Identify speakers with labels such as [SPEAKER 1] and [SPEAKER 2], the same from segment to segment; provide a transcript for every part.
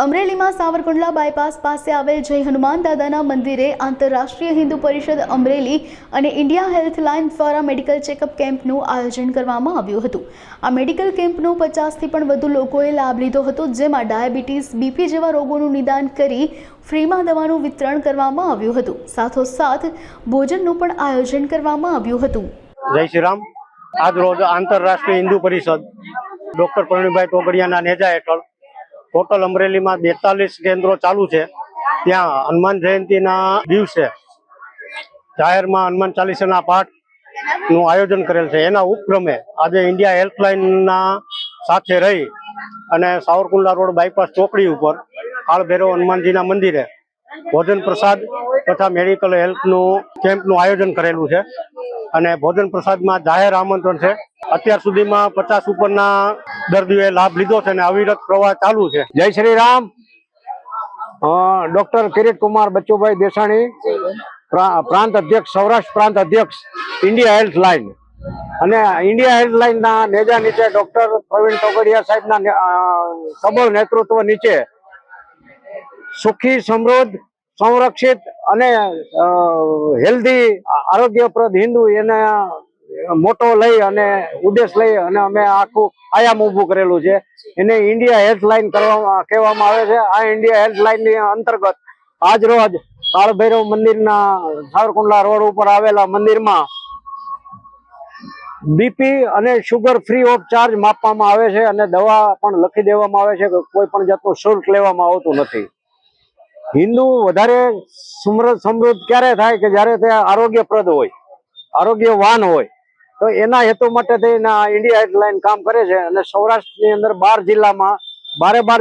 [SPEAKER 1] અમરેલીમાં સાવરકુંડલા બાયપાસ પાસે આવેલ જય હનુમાન દાદાના મંદિરે આંતરરાષ્ટ્રીય હિન્દુ પરિષદ અમરેલી અને ઇન્ડિયા હેલ્થલાઇન દ્વારા મેડિકલ ચેકઅપ કેમ્પનું આયોજન કરવામાં આવ્યું હતું। આ મેડિકલ કેમ્પનો 50થી પણ વધુ લોકોએ લાભ લીધો હતો, જેમાં ડાયાબિટીસ, બીપી જેવા રોગોનું નિદાન કરી ફ્રીમાં દવાનું વિતરણ કરવામાં આવ્યું હતું। સાથોસાથ ભોજનનું પણ આયોજન કરવામાં આવ્યું હતું।
[SPEAKER 2] જય શ્રી રામ। આજ રોજ આંતરરાષ્ટ્રીય હિન્દુ પરિષદ ડોક્ટર પ્રવીણભાઈ ટોગડિયાના નેજા હેઠળ ટોટલ અમરેલીમાં 42 કેન્દ્રો ચાલુ છે। ત્યાં હનુમાન જયંતિના દિવસે જાહેરમાં હનુમાન ચાલીસાના પાઠનું આયોજન કરેલ છે। એના ઉપક્રમે આજે ઇન્ડિયા હેલ્પલાઇનના સાથે રહી અને સાવરકુંડલા રોડ બાયપાસ ચોકડી ઉપર કાળ ભૈરવ હનુમાનજીના મંદિરે ભોજન પ્રસાદ તથા મેડિકલ હેલ્થનું કેમ્પનું આયોજન કરેલું છે અને ભોજન પ્રસાદમાં જાહેર આમંત્રણ છે। અત્યાર સુધીમાં 50 ઉપરના દર્દીઓએ લાભ લીધો છે અને અવિરત પ્રવાહ ચાલુ છે।
[SPEAKER 3] જય શ્રી રામ। ડોક્ટર કિરીટ કુમાર બચ્ચુભાઈ દેસાણી, પ્રાંત અધ્યક્ષ, સૌરાષ્ટ્ર પ્રાંત અધ્યક્ષ, ઇન્ડિયા હેલ્થલાઇન અને ઇન્ડિયા હેલ્થલાઇનના નેજા નીચે ડોક્ટર પ્રવીણ ટોગડિયા સાહેબના સબળ નેતૃત્વ નીચે સુખી, સમૃદ્ધ, સંરક્ષિત અને હેલ્ધી, આરોગ્યપ્રદ હિન્દુ એને મોટો લઈ અને ઉદ્દેશ લઈ અને અમે આખું આયામ ઊભું કરેલું છે। એને ઇન્ડિયા હેલ્થલાઇન કહેવામાં આવે છે। આ ઇન્ડિયા હેલ્થલાઇનની અંતર્ગત આજ રોજ કાળ ભૈરવ મંદિરના સાવરકુંડલા રોડ ઉપર આવેલા મંદિરમાં બીપી અને શુગર ફ્રી ઓફ ચાર્જ માપવામાં આવે છે અને દવા પણ લખી દેવામાં આવે છે કે કોઈ પણ જાતનું શુલ્ક લેવામાં આવતું નથી। હિન્દુ વધારે સમૃદ્ધ ક્યારે થાય કે જ્યારે તે આરોગ્યપ્રદ હોય, આરોગ્યવાન હોય। તો એના હેતુ માટે થઈને ઇન્ડિયા હેલ્થલાઇન કામ કરે છે અને સૌરાષ્ટ્રની અંદર 12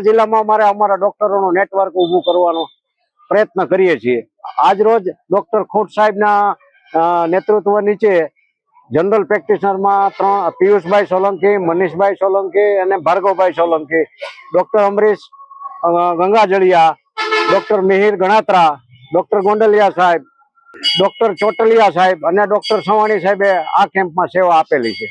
[SPEAKER 3] જિલ્લામાં અમારા ડોક્ટરોનું નેટવર્ક ઊભું કરવાનો પ્રયત્ન કરીએ છીએ। આજ રોજ ડોક્ટર ખોટ સાહેબના નેતૃત્વ નીચે જનરલ પ્રેક્ટિશનરમાં પિયુષભાઈ સોલંકી, મનીષભાઈ સોલંકી અને Bhargavbhai Solanki, doctor Amrish Gangajaliya, doctor Mihir Ganatra, doctor Gondaliya સાહેબ, ડોક્ટર ચોટલિયા સાહેબ અને ડોક્ટર સવાણી સાહેબે આ કેમ્પમાં સેવા આપેલી છે।